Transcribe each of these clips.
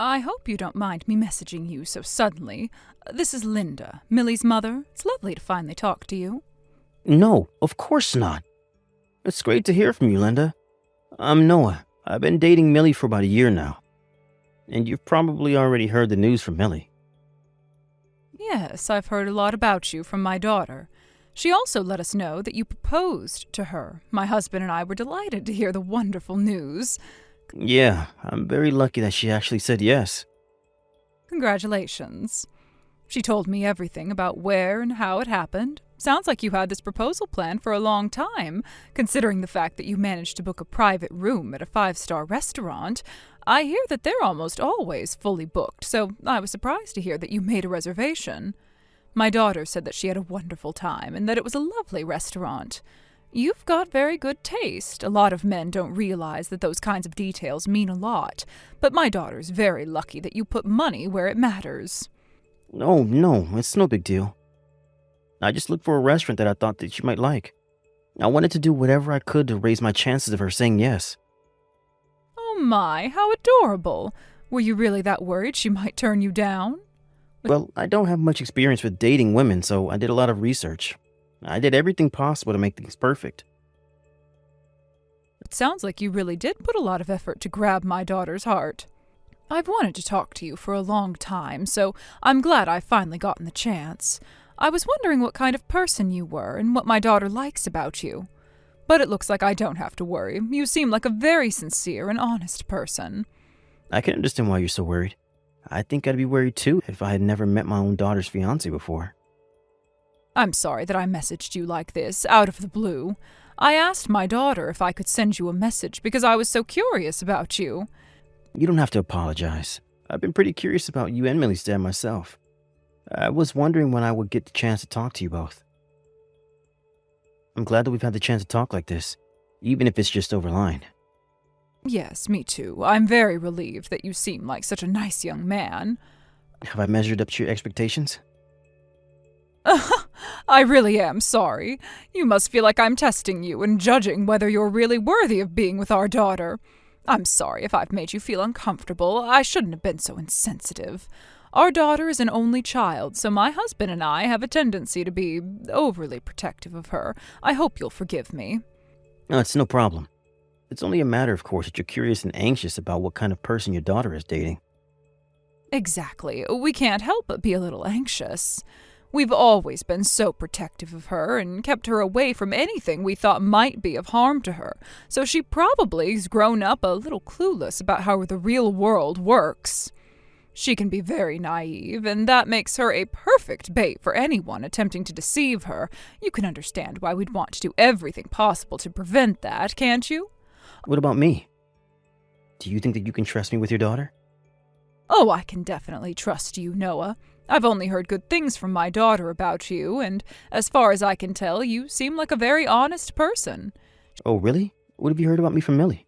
I hope you don't mind me messaging you so suddenly. This is Linda, Millie's mother. It's lovely to finally talk to you. No, of course not. It's great to hear from you, Linda. I'm Noah. I've been dating Millie for about a year now. And you've probably already heard the news from Millie. Yes, I've heard a lot about you from my daughter. She also let us know that you proposed to her. My husband and I were delighted to hear the wonderful news. Yeah, I'm very lucky that she actually said yes. Congratulations. She told me everything about where and how it happened. Sounds like you had this proposal planned for a long time, considering the fact that you managed to book a private room at a 5-star restaurant. I hear that they're almost always fully booked, so I was surprised to hear that you made a reservation. My daughter said that she had a wonderful time and that it was a lovely restaurant. You've got very good taste. A lot of men don't realize that those kinds of details mean a lot, but my daughter's very lucky that you put money where it matters. Oh, no, it's no big deal. I just looked for a restaurant that I thought that she might like. I wanted to do whatever I could to raise my chances of her saying yes. Oh my, how adorable. Were you really that worried she might turn you down? Well, I don't have much experience with dating women, so I did a lot of research. I did everything possible to make things perfect. It sounds like you really did put a lot of effort to grab my daughter's heart. I've wanted to talk to you for a long time, so I'm glad I've finally gotten the chance. I was wondering what kind of person you were and what my daughter likes about you. But it looks like I don't have to worry. You seem like a very sincere and honest person. I can understand why you're so worried. I think I'd be worried too if I had never met my own daughter's fiancé before. I'm sorry that I messaged you like this, out of the blue. I asked my daughter if I could send you a message because I was so curious about you. You don't have to apologize. I've been pretty curious about you and Millie's dad myself. I was wondering when I would get the chance to talk to you both. I'm glad that we've had the chance to talk like this, even if it's just over line. Yes, me too. I'm very relieved that you seem like such a nice young man. Have I measured up to your expectations? I really am sorry. You must feel like I'm testing you and judging whether you're really worthy of being with our daughter. I'm sorry if I've made you feel uncomfortable. I shouldn't have been so insensitive. Our daughter is an only child, so my husband and I have a tendency to be overly protective of her. I hope you'll forgive me. No, it's no problem. It's only a matter, of course, that you're curious and anxious about what kind of person your daughter is dating. Exactly. We can't help but be a little anxious. We've always been so protective of her and kept her away from anything we thought might be of harm to her, so she probably's grown up a little clueless about how the real world works. She can be very naive, and that makes her a perfect bait for anyone attempting to deceive her. You can understand why we'd want to do everything possible to prevent that, can't you? What about me? Do you think that you can trust me with your daughter? Oh, I can definitely trust you, Noah. I've only heard good things from my daughter about you, and as far as I can tell, you seem like a very honest person. Oh, really? What have you heard about me from Millie?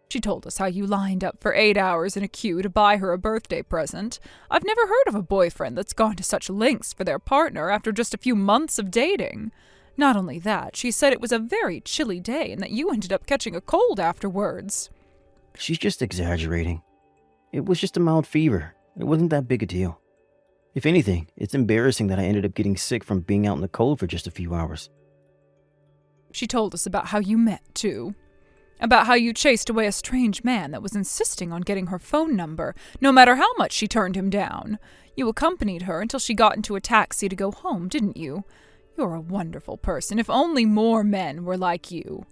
She told us how you lined up for 8 hours in a queue to buy her a birthday present. I've never heard of a boyfriend that's gone to such lengths for their partner after just a few months of dating. Not only that, she said it was a very chilly day and that you ended up catching a cold afterwards. She's just exaggerating. It was just a mild fever. It wasn't that big a deal. If anything, it's embarrassing that I ended up getting sick from being out in the cold for just a few hours. She told us about how you met, too. About how you chased away a strange man that was insisting on getting her phone number, no matter how much she turned him down. You accompanied her until she got into a taxi to go home, didn't you? You're a wonderful person. If only more men were like you.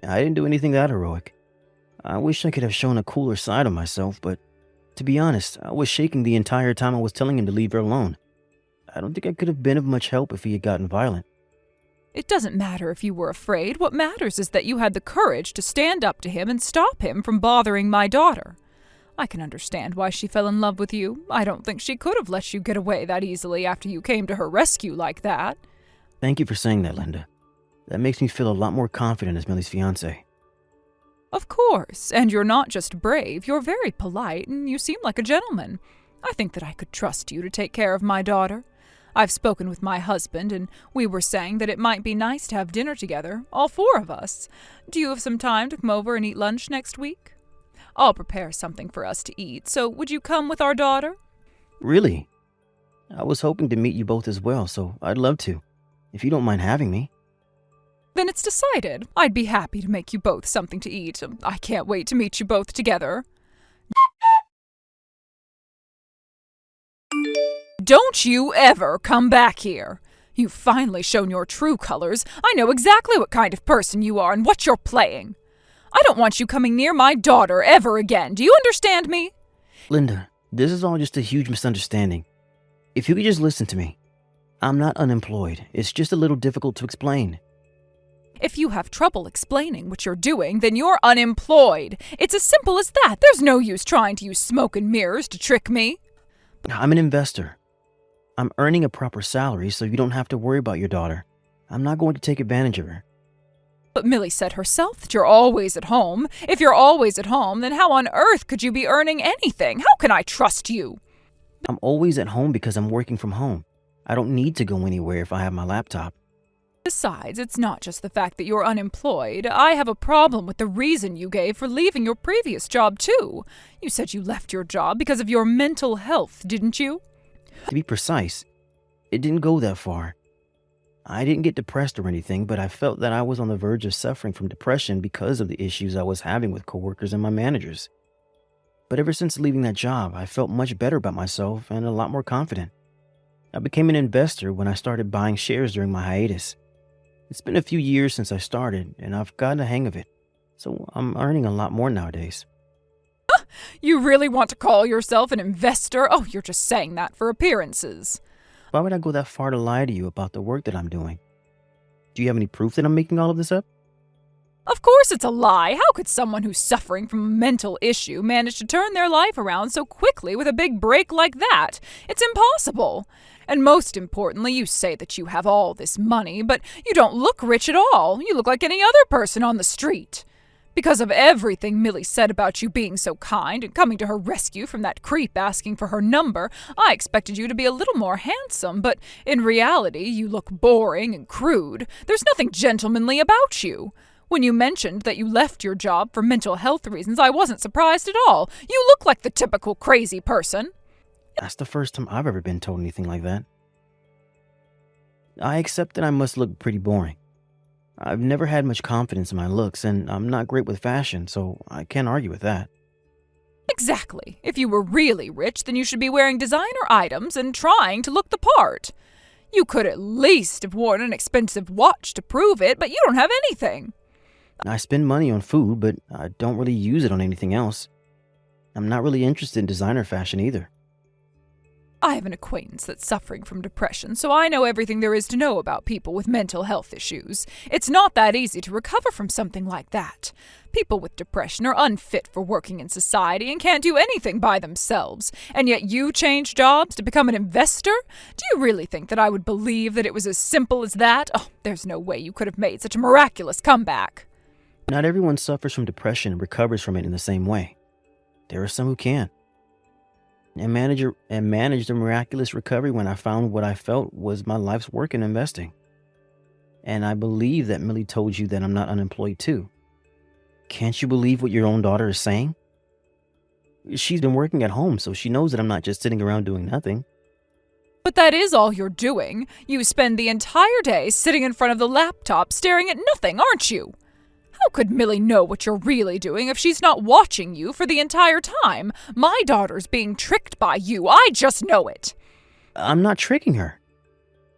I didn't do anything that heroic. I wish I could have shown a cooler side of myself, but to be honest, I was shaking the entire time I was telling him to leave her alone. I don't think I could have been of much help if he had gotten violent. It doesn't matter if you were afraid. What matters is that you had the courage to stand up to him and stop him from bothering my daughter. I can understand why she fell in love with you. I don't think she could have let you get away that easily after you came to her rescue like that. Thank you for saying that, Linda. That makes me feel a lot more confident as Millie's fiancé. Of course, and you're not just brave, you're very polite, and you seem like a gentleman. I think that I could trust you to take care of my daughter. I've spoken with my husband, and we were saying that it might be nice to have dinner together, all 4 of us. Do you have some time to come over and eat lunch next week? I'll prepare something for us to eat, so would you come with our daughter? Really? I was hoping to meet you both as well, so I'd love to, if you don't mind having me. Then it's decided. I'd be happy to make you both something to eat. I can't wait to meet you both together. Don't you ever come back here. You've finally shown your true colors. I know exactly what kind of person you are and what you're playing. I don't want you coming near my daughter ever again. Do you understand me? Linda, this is all just a huge misunderstanding. If you could just listen to me. I'm not unemployed. It's just a little difficult to explain. If you have trouble explaining what you're doing, then you're unemployed. It's as simple as that. There's no use trying to use smoke and mirrors to trick me. I'm an investor. I'm earning a proper salary so you don't have to worry about your daughter. I'm not going to take advantage of her. But Millie said herself that you're always at home. If you're always at home, then how on earth could you be earning anything? How can I trust you? I'm always at home because I'm working from home. I don't need to go anywhere if I have my laptop. Besides, it's not just the fact that you're unemployed. I have a problem with the reason you gave for leaving your previous job, too. You said you left your job because of your mental health, didn't you? To be precise, it didn't go that far. I didn't get depressed or anything, but I felt that I was on the verge of suffering from depression because of the issues I was having with coworkers and my managers. But ever since leaving that job, I felt much better about myself and a lot more confident. I became an investor when I started buying shares during my hiatus. It's been a few years since I started, and I've gotten a hang of it, so I'm earning a lot more nowadays. You really want to call yourself an investor? Oh, you're just saying that for appearances. Why would I go that far to lie to you about the work that I'm doing? Do you have any proof that I'm making all of this up? Of course it's a lie. How could someone who's suffering from a mental issue manage to turn their life around so quickly with a big break like that? It's impossible. And most importantly, you say that you have all this money, but you don't look rich at all. You look like any other person on the street. Because of everything Millie said about you being so kind and coming to her rescue from that creep asking for her number, I expected you to be a little more handsome, but in reality, you look boring and crude. There's nothing gentlemanly about you. When you mentioned that you left your job for mental health reasons, I wasn't surprised at all. You look like the typical crazy person. That's the first time I've ever been told anything like that. I accept that I must look pretty boring. I've never had much confidence in my looks, and I'm not great with fashion, so I can't argue with that. Exactly. If you were really rich, then you should be wearing designer items and trying to look the part. You could at least have worn an expensive watch to prove it, but you don't have anything. I spend money on food, but I don't really use it on anything else. I'm not really interested in designer fashion either. I have an acquaintance that's suffering from depression, so I know everything there is to know about people with mental health issues. It's not that easy to recover from something like that. People with depression are unfit for working in society and can't do anything by themselves. And yet you change jobs to become an investor? Do you really think that I would believe that it was as simple as that? Oh, there's no way you could have made such a miraculous comeback. Not everyone suffers from depression and recovers from it in the same way. There are some who can. And managed a miraculous recovery when I found what I felt was my life's work in investing. And I believe that Millie told you that I'm not unemployed too. Can't you believe what your own daughter is saying? She's been working at home, so she knows that I'm not just sitting around doing nothing. But that is all you're doing. You spend the entire day sitting in front of the laptop staring at nothing, aren't you? How could Millie know what you're really doing if she's not watching you for the entire time? My daughter's being tricked by you. I just know it. I'm not tricking her.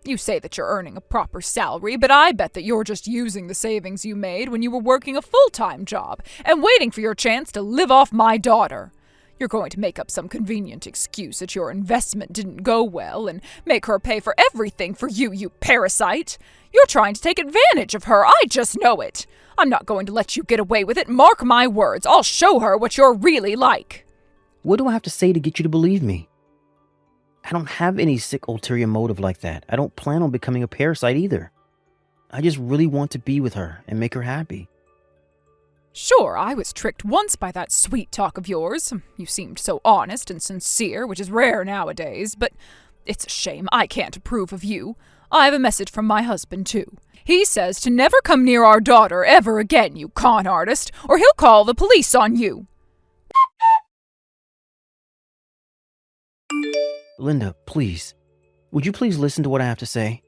You say that you're earning a proper salary, but I bet that you're just using the savings you made when you were working a full-time job and waiting for your chance to live off my daughter. You're going to make up some convenient excuse that your investment didn't go well and make her pay for everything for you, you parasite. You're trying to take advantage of her. I just know it. I'm not going to let you get away with it. Mark my words. I'll show her what you're really like. What do I have to say to get you to believe me? I don't have any sick ulterior motive like that. I don't plan on becoming a parasite either. I just really want to be with her and make her happy. Sure, I was tricked once by that sweet talk of yours. You seemed so honest and sincere, which is rare nowadays, but it's a shame I can't approve of you. I have a message from my husband, too. He says to never come near our daughter ever again, you con artist, or he'll call the police on you. Linda, please. Would you please listen to what I have to say?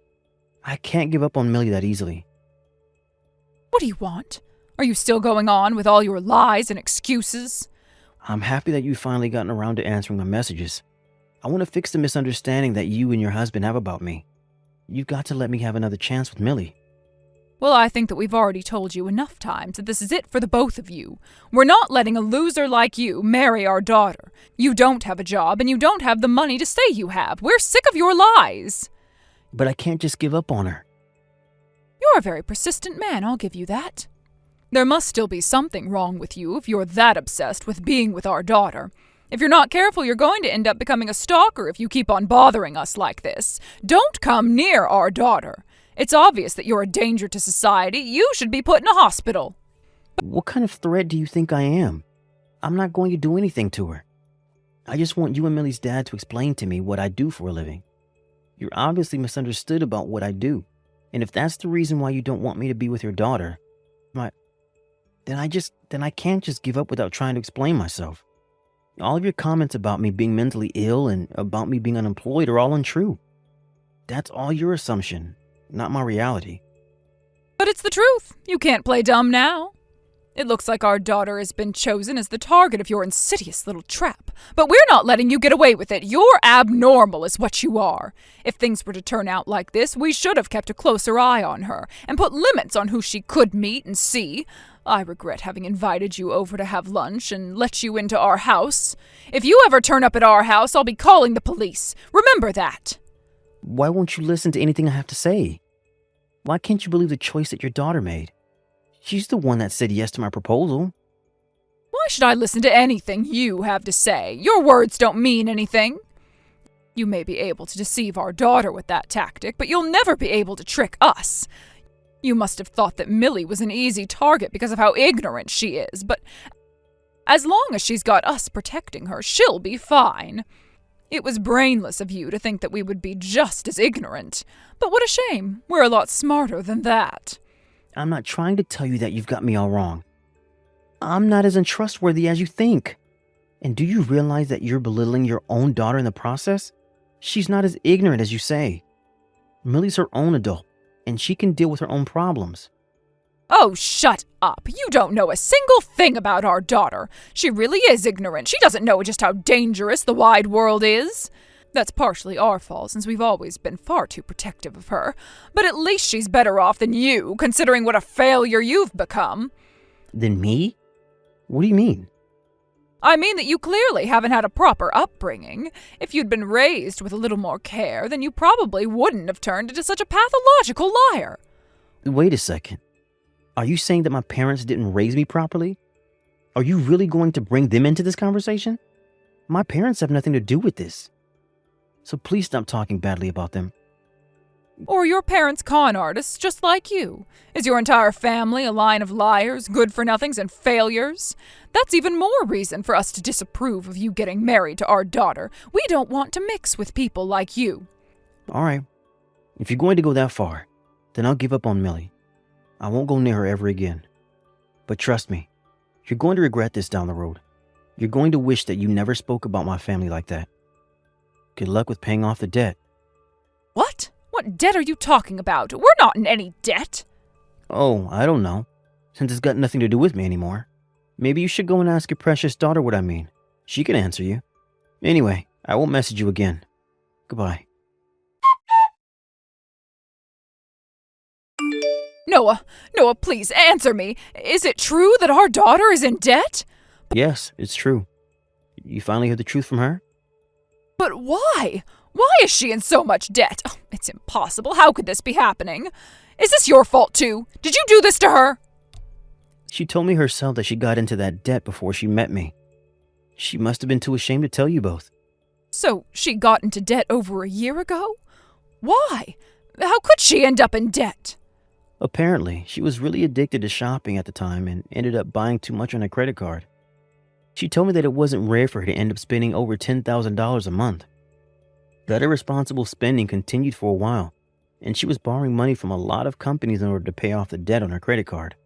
I can't give up on Millie that easily. What do you want? Are you still going on with all your lies and excuses? I'm happy that you've finally gotten around to answering my messages. I want to fix the misunderstanding that you and your husband have about me. You've got to let me have another chance with Millie. Well, I think that we've already told you enough times that this is it for the both of you. We're not letting a loser like you marry our daughter. You don't have a job and you don't have the money to say you have. We're sick of your lies. But I can't just give up on her. You're a very persistent man, I'll give you that. There must still be something wrong with you if you're that obsessed with being with our daughter. If you're not careful, you're going to end up becoming a stalker if you keep on bothering us like this. Don't come near our daughter. It's obvious that you're a danger to society. You should be put in a hospital. What kind of threat do you think I am? I'm not going to do anything to her. I just want you and Millie's dad to explain to me what I do for a living. You're obviously misunderstood about what I do. And if that's the reason why you don't want me to be with your daughter, then I can't just give up without trying to explain myself. All of your comments about me being mentally ill and about me being unemployed are all untrue. That's all your assumption, not my reality. But it's the truth. You can't play dumb now. It looks like our daughter has been chosen as the target of your insidious little trap. But we're not letting you get away with it. You're abnormal is what you are. If things were to turn out like this, we should have kept a closer eye on her and put limits on who she could meet and see. I regret having invited you over to have lunch and let you into our house. If you ever turn up at our house, I'll be calling the police. Remember that. Why won't you listen to anything I have to say? Why can't you believe the choice that your daughter made? She's the one that said yes to my proposal. Why should I listen to anything you have to say? Your words don't mean anything. You may be able to deceive our daughter with that tactic, but you'll never be able to trick us. You must have thought that Millie was an easy target because of how ignorant she is, but as long as she's got us protecting her, she'll be fine. It was brainless of you to think that we would be just as ignorant. But what a shame. We're a lot smarter than that. I'm not trying to tell you that you've got me all wrong. I'm not as untrustworthy as you think. And do you realize that you're belittling your own daughter in the process? She's not as ignorant as you say. Millie's her own adult, and she can deal with her own problems. Oh, shut up. You don't know a single thing about our daughter. She really is ignorant. She doesn't know just how dangerous the wide world is. That's partially our fault, since we've always been far too protective of her. But at least she's better off than you, considering what a failure you've become. Than me? What do you mean? I mean that you clearly haven't had a proper upbringing. If you'd been raised with a little more care, then you probably wouldn't have turned into such a pathological liar. Wait a second. Are you saying that my parents didn't raise me properly? Are you really going to bring them into this conversation? My parents have nothing to do with this. So please stop talking badly about them. Or your parents' con artists, just like you. Is your entire family a line of liars, good-for-nothings, and failures? That's even more reason for us to disapprove of you getting married to our daughter. We don't want to mix with people like you. All right. If you're going to go that far, then I'll give up on Millie. I won't go near her ever again. But trust me, you're going to regret this down the road. You're going to wish that you never spoke about my family like that. Good luck with paying off the debt. What? What debt are you talking about? We're not in any debt. Oh, I don't know. Since it's got nothing to do with me anymore. Maybe you should go and ask your precious daughter what I mean. She can answer you. Anyway, I won't message you again. Goodbye. Noah, please answer me. Is it true that our daughter is in debt? Yes, it's true. You finally heard the truth from her? But why? Why is she in so much debt? Oh, it's impossible. How could this be happening? Is this your fault too? Did you do this to her? She told me herself that she got into that debt before she met me. She must have been too ashamed to tell you both. So she got into debt over a year ago? Why? How could she end up in debt? Apparently, she was really addicted to shopping at the time and ended up buying too much on her credit card. She told me that it wasn't rare for her to end up spending over $10,000 a month. That irresponsible spending continued for a while, and she was borrowing money from a lot of companies in order to pay off the debt on her credit card.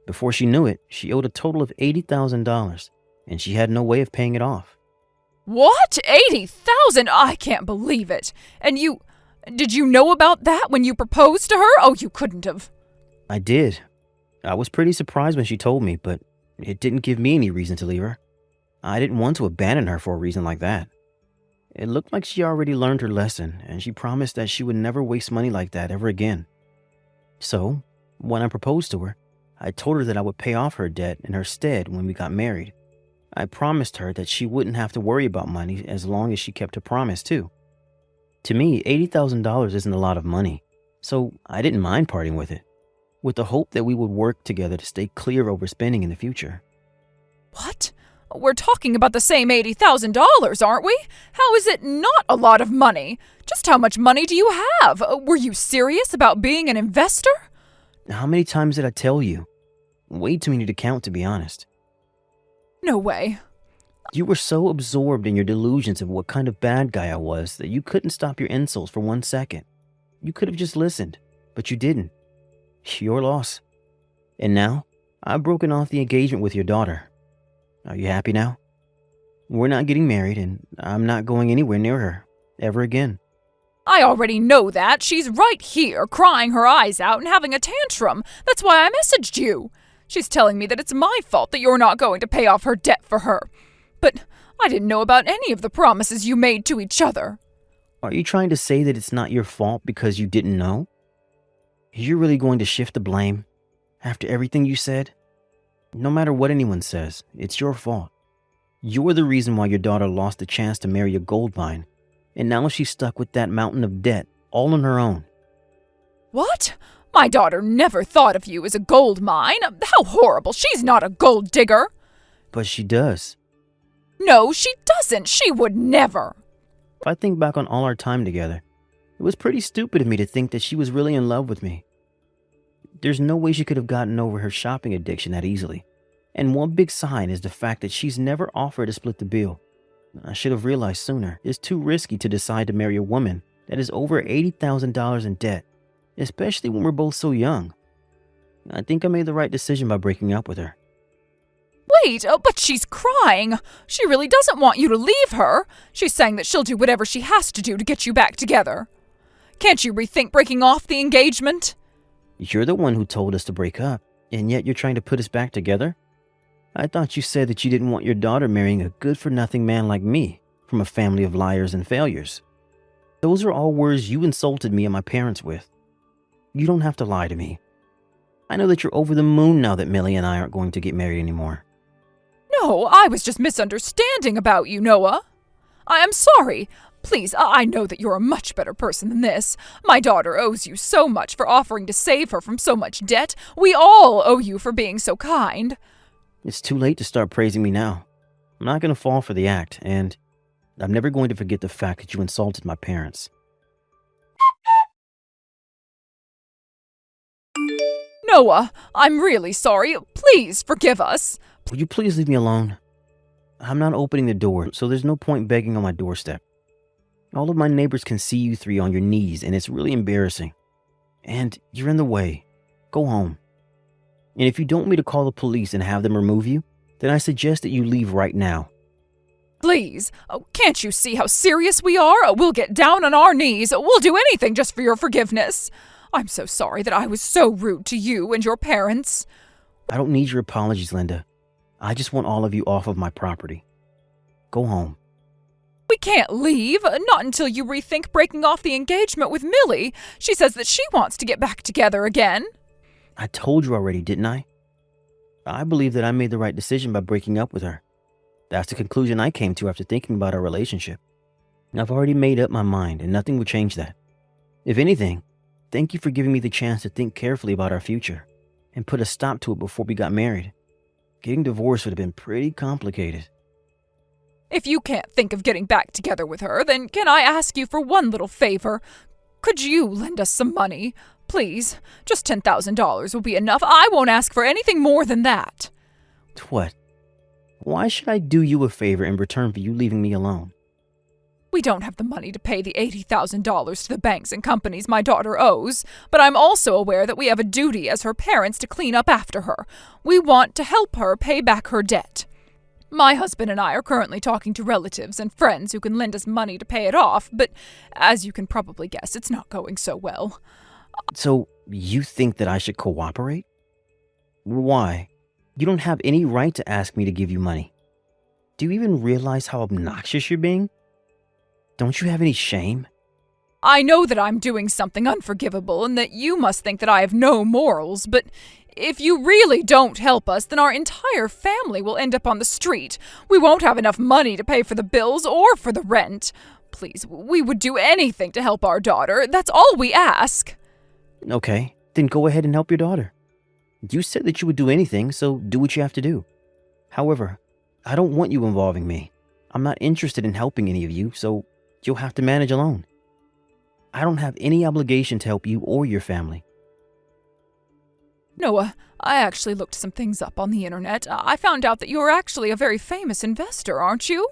Before she knew it, she owed a total of $80,000, and she had no way of paying it off. What? 80,000? I can't believe it. And did you know about that when you proposed to her? Oh, you couldn't have. I did. I was pretty surprised when she told me, but it didn't give me any reason to leave her. I didn't want to abandon her for a reason like that. It looked like she already learned her lesson, and she promised that she would never waste money like that ever again. So, when I proposed to her, I told her that I would pay off her debt in her stead when we got married. I promised her that she wouldn't have to worry about money as long as she kept her promise too. To me, $80,000 isn't a lot of money, so I didn't mind parting with it, with the hope that we would work together to stay clear of overspending in the future. What? We're talking about the same $80,000, aren't we? How is it not a lot of money? Just how much money do you have? Were you serious about being an investor? How many times did I tell you? Way too many to count, to be honest. No way. You were so absorbed in your delusions of what kind of bad guy I was that you couldn't stop your insults for 1 second. You could have just listened, but you didn't. Your loss. And now, I've broken off the engagement with your daughter. Are you happy now? We're not getting married, and I'm not going anywhere near her, ever again. I already know that. She's right here, crying her eyes out and having a tantrum. That's why I messaged you. She's telling me that it's my fault that you're not going to pay off her debt for her. But I didn't know about any of the promises you made to each other. Are you trying to say that it's not your fault because you didn't know? You're really going to shift the blame after everything you said? No matter what anyone says, it's your fault. You're the reason why your daughter lost the chance to marry a gold mine, and now she's stuck with that mountain of debt all on her own. What? My daughter never thought of you as a gold mine. How horrible. She's not a gold digger. But she does. No, she doesn't. She would never. If I think back on all our time together, it was pretty stupid of me to think that she was really in love with me. There's no way she could have gotten over her shopping addiction that easily. And one big sign is the fact that she's never offered to split the bill. I should have realized sooner. It's too risky to decide to marry a woman that is over $80,000 in debt, especially when we're both so young. I think I made the right decision by breaking up with her. Wait, but she's crying. She really doesn't want you to leave her. She's saying that she'll do whatever she has to do to get you back together. Can't you rethink breaking off the engagement? You're the one who told us to break up, and yet you're trying to put us back together? I thought you said that you didn't want your daughter marrying a good-for-nothing man like me from a family of liars and failures. Those are all words you insulted me and my parents with. You don't have to lie to me. I know that you're over the moon now that Millie and I aren't going to get married anymore. No, I was just misunderstanding about you, Noah. I am sorry. Please, I know that you're a much better person than this. My daughter owes you so much for offering to save her from so much debt. We all owe you for being so kind. It's too late to start praising me now. I'm not going to fall for the act, and I'm never going to forget the fact that you insulted my parents. Noah, I'm really sorry. Please forgive us. Will you please leave me alone? I'm not opening the door, so there's no point begging on my doorstep. All of my neighbors can see you three on your knees, and it's really embarrassing. And you're in the way. Go home. And if you don't want me to call the police and have them remove you, then I suggest that you leave right now. Please, can't you see how serious we are? We'll get down on our knees. We'll do anything just for your forgiveness. I'm so sorry that I was so rude to you and your parents. I don't need your apologies, Linda. I just want all of you off of my property. Go home. We can't leave, not until you rethink breaking off the engagement with Millie. She says that she wants to get back together again. I told you already, didn't I? I believe that I made the right decision by breaking up with her. That's the conclusion I came to after thinking about our relationship. I've already made up my mind, and nothing will change that. If anything, thank you for giving me the chance to think carefully about our future and put a stop to it before we got married. Getting divorced would have been pretty complicated. If you can't think of getting back together with her, then can I ask you for one little favor? Could you lend us some money? Please, just $10,000 will be enough. I won't ask for anything more than that. What? Why should I do you a favor in return for you leaving me alone? We don't have the money to pay the $80,000 to the banks and companies my daughter owes, but I'm also aware that we have a duty as her parents to clean up after her. We want to help her pay back her debt. My husband and I are currently talking to relatives and friends who can lend us money to pay it off, but as you can probably guess, it's not going so well. So, you think that I should cooperate? Why? You don't have any right to ask me to give you money. Do you even realize how obnoxious you're being? Don't you have any shame? I know that I'm doing something unforgivable and that you must think that I have no morals, but if you really don't help us, then our entire family will end up on the street. We won't have enough money to pay for the bills or for the rent. Please, we would do anything to help our daughter. That's all we ask. Okay, then go ahead and help your daughter. You said that you would do anything, so do what you have to do. However, I don't want you involving me. I'm not interested in helping any of you, so you'll have to manage alone. I don't have any obligation to help you or your family. Noah, I actually looked some things up on the internet. I found out that you're actually a very famous investor, aren't you?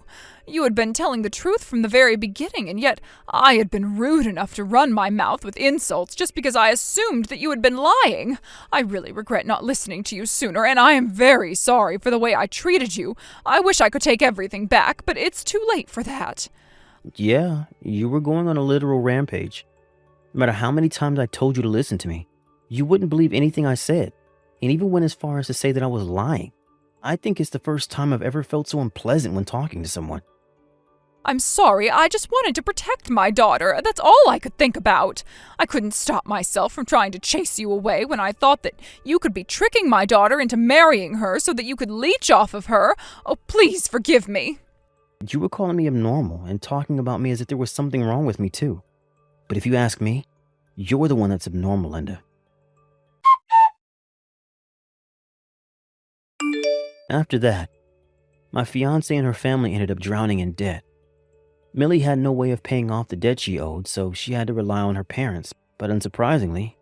You had been telling the truth from the very beginning, and yet I had been rude enough to run my mouth with insults just because I assumed that you had been lying. I really regret not listening to you sooner, and I am very sorry for the way I treated you. I wish I could take everything back, but it's too late for that. Yeah, you were going on a literal rampage. No matter how many times I told you to listen to me, you wouldn't believe anything I said, and even went as far as to say that I was lying. I think it's the first time I've ever felt so unpleasant when talking to someone. I'm sorry, I just wanted to protect my daughter. That's all I could think about. I couldn't stop myself from trying to chase you away when I thought that you could be tricking my daughter into marrying her so that you could leech off of her. Oh, please forgive me. You were calling me abnormal and talking about me as if there was something wrong with me too. But if you ask me, you're the one that's abnormal, Linda. After that, my fiancée and her family ended up drowning in debt. Millie had no way of paying off the debt she owed, so she had to rely on her parents. But unsurprisingly,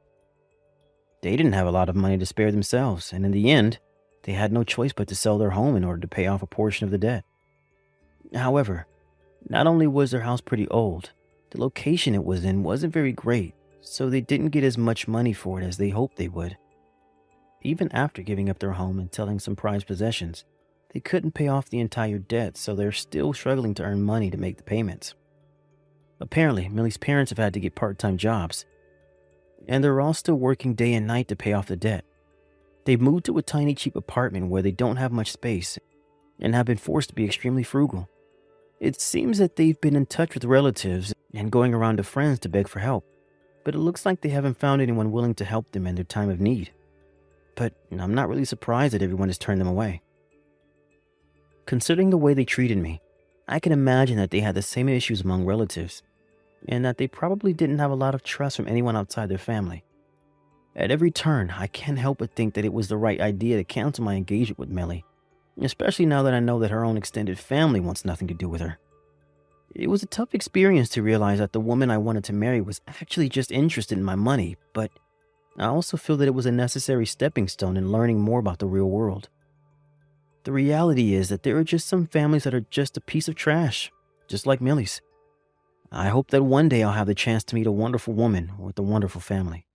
they didn't have a lot of money to spare themselves, and in the end, they had no choice but to sell their home in order to pay off a portion of the debt. However, not only was their house pretty old, the location it was in wasn't very great, so they didn't get as much money for it as they hoped they would. Even after giving up their home and selling some prized possessions, they couldn't pay off the entire debt, so they're still struggling to earn money to make the payments. Apparently, Millie's parents have had to get part-time jobs, and they're all still working day and night to pay off the debt. They've moved to a tiny cheap apartment where they don't have much space and have been forced to be extremely frugal. It seems that they've been in touch with relatives and going around to friends to beg for help, but it looks like they haven't found anyone willing to help them in their time of need. But I'm not really surprised that everyone has turned them away. Considering the way they treated me, I can imagine that they had the same issues among relatives, and that they probably didn't have a lot of trust from anyone outside their family. At every turn, I can't help but think that it was the right idea to cancel my engagement with Millie, especially now that I know that her own extended family wants nothing to do with her. It was a tough experience to realize that the woman I wanted to marry was actually just interested in my money, but I also feel that it was a necessary stepping stone in learning more about the real world. The reality is that there are just some families that are just a piece of trash, just like Millie's. I hope that one day I'll have the chance to meet a wonderful woman with a wonderful family.